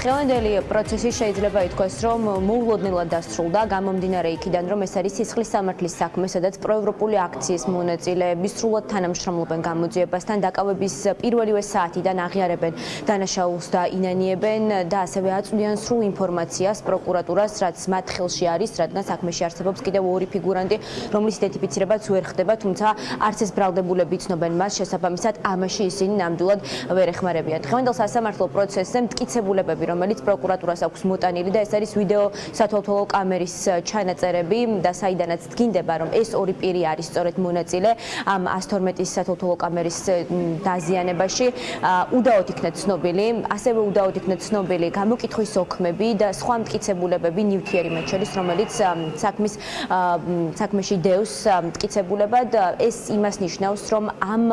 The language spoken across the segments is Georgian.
დღევანდელი პროცესი შეიძლება ითქვას, რომ მოულოდნელად დასრულდა, გამომდინარე იქიდან, რომ ეს არის სისხლის სამართლის საქმე, სადაც პროევროპული აქციის მონაწილეები სრულად თანამშრომლობენ გამოძიებასთან, დაკავების პირველივე საათიდან აღიარებენ დანაშაულს და ინანიებენ და ასევე აწვდიან სრულ ინფორმაციას პროკურატურას, რაც მათ ხელში არის, რადგან საქმეში არსებობს კიდევ ორი ფიგურანტი, რომლის იდენტიფიცირებაც ვერ ხდება, თუმცა არც ეს ბრალდებულები იცნობენ მას, შესაბამისად ამაში ისინი ნამდვილად ვერ ეხმარებიან. დღევანდელ სასამართლო პროცესზე მტკიცებულებები, რომელიც პროკურატურას აქვს მოტანილი და ეს არის ვიდეო სათვალთვალო კამერის ჩანაწერები და საიდანაც დგინდება, რომ ეს ორი პირი არის სწორედ მონაწილე ამ 112-ის სათვალთვალო კამერის დაზიანებაში. უდაოდ იქნა ცნობილი, ასევე უდაოდ იქნა ცნობილი გამოკითხვის ოქმები და სხვა მტკიცებულებები ნივთიერი მათ შორის, რომელიც საქმეში დევს მტკიცებულებად. ეს იმას ნიშნავს, რომ ამ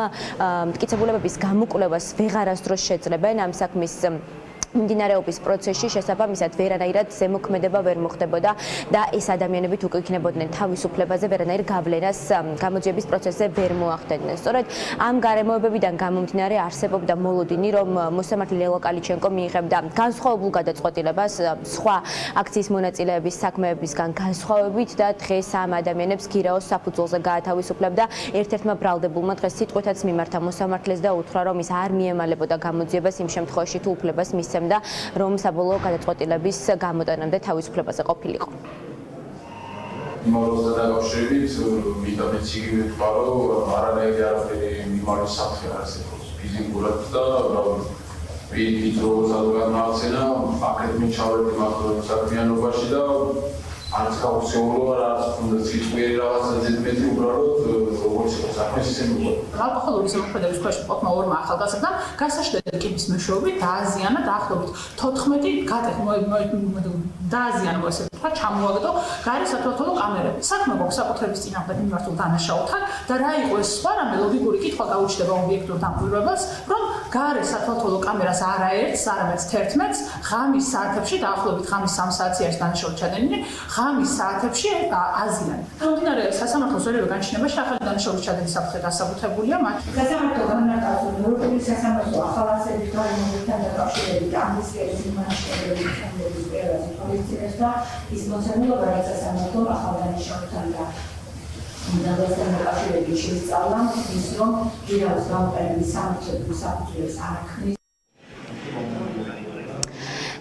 მტკიცებულებების გამოკვლევას ვეღარასდროს შეძლებენ ამ საქმის მიმდინარეობის პროცესში, შესაბამისად ვერანაირად ზემოქმედება ვერ მოხდებოდა და ეს ადამიანები თუ იქნებოდნენ თავისუფლებაზე, ვერანაირ გავლენას გამოძიების პროცესზე ვერ მოახდენდნენ. სწორედ ამ გარემოებებიდან გამომდინარე არსებობდა მოლოდინი, რომ მოსამართლე ლელა კალიჩენკო მიიღებდა განსხვავებულ გადაწყვეტილებას სხვა აქციის მონაწილეების საქმეებისგან განსხვავებით და დღეს ამ ადამიანებს გირაოს საფუძველზე გაათავისუფლებდა. ერთ-ერთმა ბრალდებულმა დღეს სიტყვითაც მიმართა მოსამართლეს და უთხრა, რომ ის არ მიემალებოდა გამოძიებას იმ შემთხვევაში თუ უფლებას მისცემდა და რომ საბოლოო გადაწყვეტილების გამოტანამდე თავისუფლებაზე ყოფილიყო. იმავე დაკავშირებით ვიტამინს იგივე თქვა, რომ არანაირი არაფერი მიმალის საფრთხე არ არსებობს ფიზიკურად და პირიქით როგორც გადმოაქცენა აქეთ მიჩავერდი მართლობა საქმიანობაში და არც გაუცეულო არც უნდა ციტყვიერი რაღაცა ზედმეტი უბრალოდ როგორც საქმეს ისე მიყვება. ალკოჰოლური ზემოქმედების ქვეშ მყოფმა ორმა ახალგაზრდამ გასაშლელი კიბის მეშვეობით დააზიანა დაახლოებით 14 დააზიანა ესე ვთქვა, ჩამოაგდო გარე სათვალთვალო კამერები. საქმე გვაქვს საკუთრების წინააღმდეგ მიმართულ დანაშაულთან და რა იყო ეს სხვა რამე ლოგიკური კითხვა გაუჩნდება ობიექტურ დამკვირვებელს, რომ გარე სათვალთვალო კამერას არაერთს, არამედ 11-ს ღამის საათებში დაახლოებით ღამის 3 საათი არის დანაშაული ჩადენილი, ღამის საათებში აზიანა. მომდინარე სასამართლოს ორივე განჩინებაში ახალი დანაშაულის ჩადენის საფრთხე დასაბუთებულია მათ. სასამართლო განმარტავს, რომ ევროპული სასამართლო ახალგაზრდების გარემოებთან დაკავშირებით ამნისტიის იმანშტაბების ფონდების პერაზი პოლიციის და ის მოცემულობა, რაც სასამართლო ახალგაზრდებთან და უნდასთან დაკავშირებით შეისწავლა, ის რომ გირაოს გამოყენების სამართლებრივ საფუძველს არ აქმნის.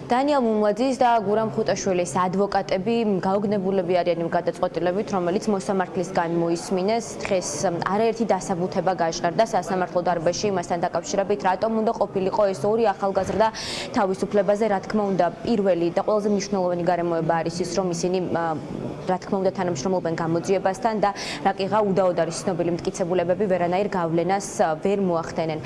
დანიელ მუმლაძის და გურამ ხუტაშვილის ადვოკატები გაუგნებულები არიან იმ გადაწყვეტილებით, რომელიც მოსამართლისგან მოისმინეს. დღეს არაერთი დასაბუთება გაჟღერდა სასამართლო დარბაზში იმასთან დაკავშირებით, რატომ უნდა ყოფილიყო ეს ორი ახალგაზრდა თავისუფლებაზე. რა თქმა უნდა, პირველი და ყველაზე მნიშვნელოვანი გარემოება არის ის, რომ ისინი რა თქმა უნდა თანამშრომლობენ გამოძიებასთან და რაკიღა უდაოდ არის ცნობილი მტკიცებულებები ვერანაირ გავლენას ვერ მოახდენენ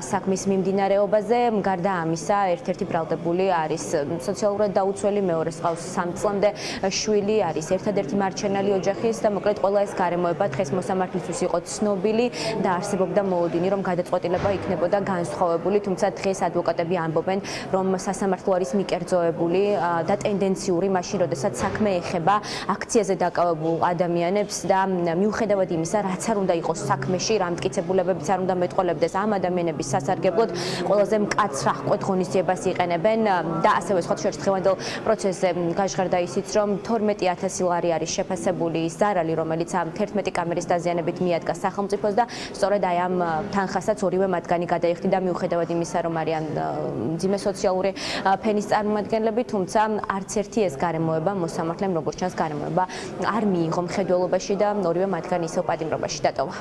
საქმის მიმდინარეობაზე. გარდა ამისა, ერთ-ერთი ბრალდებული არის სოციალურად დაუცველი, მეორეს ყავს 3 წლამდე შვილი, არის ერთადერთი მარჩენალი ოჯახის და მოკლედ ყველა ეს გარემოება დღეს მოსამართლისთვის იყო ცნობილი და არსებობდა მოლოდინი, რომ გადაწყვეტილება იქნებოდა განსხვავებული, თუმცა დღეს ადვოკატები ამბობენ, რომ სასამართლო არის მიკერძოებული და ტენდენციური მაშინ, როდესაც საქმე ეხება აქციაზე დაკავებულ ადამიანებს და მიუხედავად იმისა, რაც არ უნდა იყოს საქმეში, რა მტკიცებულებებიც არ უნდა მეტყოლებდეს ამ ადამიანების სასარგებლოდ, ყველაზე მკაცრ აღკვეთ ღონისძიებას იყენებენ და ასევე სხვა შორის დღევანდელ პროცესზე გაჟღერდა ისიც, რომ 12,000 ლარი არის შეფასებული ის ზარალი, რომელიც ამ 11 კამერის დაზიანებით მიადგა სახელმწიფოს და სწორედ აი ამ თანხასაც ორივე მათგანი გადაიხდიდა მიუხედავად იმისა, რომ არიან მძიმე სოციალური ფენის წარმომადგენლები, თუმცა არც ერთი ეს გარემოება მოსამართლემ როგორც ჩანს გარემოება არ მიიღო მხედველობაში და ორივე მათგანი ისევ პატიმრობაში დატოვა.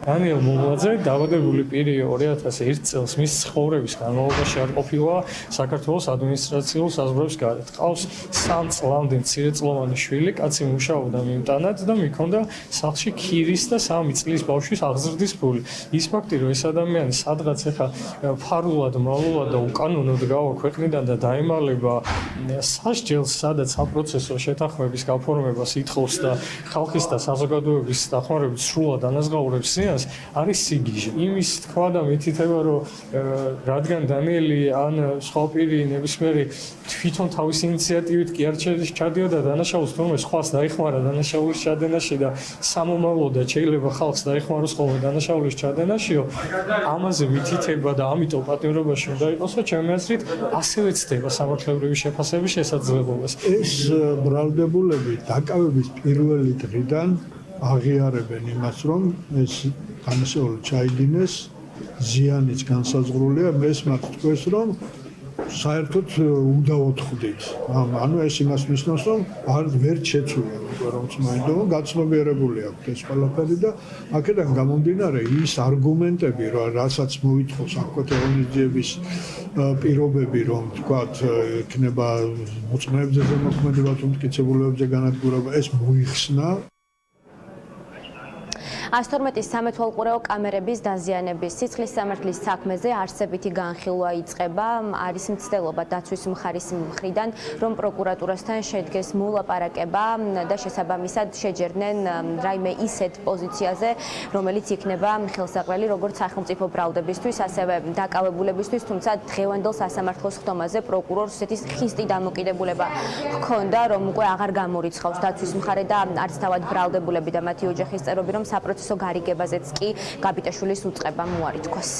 დანიელ მუმლაძე დაბადებული პირი 2001 წელს მის ცხოვრების განმავლობაში არ ყოფილა საქართველოს ადმინისტრაციულ საზღვრებს გარეთ. ყავს 3 წლამდე მცირეწლოვანი შვილი, კაცი მუშაობდა მიმტანად და მიქონდა სახლში ქირის და 3 წლის ბავშვის აღზრდის ფული. ის ფაქტი, რომ ეს ადამიანი სადღაც ეხა ფარულად, მალულად და უკანონოდ გავა ქვეყნიდან და დაემალება სასჯელს, სადაც საპროცესო შეთანხმების გაფორმებას ითხოვს და ხალხის და საზოგადოების დახმარებით სრულად ანაზღაურებს ადამიანს არის სიგიჟე. იმის თქვა და მითითება, რომ რადგან დანიელი ან სხვა პირი ნებისმიერი თვითონ თავის ინიციატივით კი არ ჩადიოდა დანაშაულს, თუმცა სხვას დაიხმარა დანაშაულის ჩადენაში და სამომავლოდაც შეიძლება ხალხს დაიხმაროს ხოლმე დანაშაულის ჩადენაშიო, ამაზე მითითება და ამიტომ პატიმრობაში უნდა იყოსო, ჩემი აზრით, ასევე ცდება სამართლებრივი შეფასების შესაძლებლობას. ეს ბრალდებულები დაკავების პირველი დღიდან აღიარებენ იმას, რომ ეს განსეული ჩაიდინეს, ზიანიც განსაზღვრულია, მესმართ თქვენს, რომ საერთოდ უნდა ოთხდით. ანუ ეს იმას ნიშნავს, რომ ვერ შეცვლა უკვე რომც მოინდომა, გაცნობიერებული აქვს ეს ყველაფერი და აქედან გამომდინარე ის არგუმენტები, რასაც მოითხოვს აღკვეთე ღონისძიების პირობები, რომ თქვათ, იქნება მოწმეებზე ზემოქმედება თუ მტკიცებულებებზე განადგურება, ეს მოიხსნა. 112-ის სამეთვალყურეო კამერების დაზიანების სიცხლის სამართლის საქმეზე არსებითი განხილვა იწყება. არის მცდელობა დაცვის მხარის მხრიდან, რომ პროკურატურასთან შედგეს მოლაპარაკება და შესაბამისად შეჯერდნენ რაიმე ისეთ პოზიციაზე, რომელიც იქნება ხელსაყრელი როგორც სახელმწიფო ბრალდებისთვის, ასევე დაკავებულებისთვის, თუმცა დღევანდელ სასამართლოს ხდომაზე პროკურორს ესეთი ხისტი დამოკიდებულება ჰქონდა, რომ უკვე აღარ გამორიცხავს დაცვის მხარე და არც თავად ბრალდებულები და მათი ოჯახის წევრები, რომ საპროცესო გარიგებაზეც კი გაბიტაშვილის უწყება მოარიცხოს.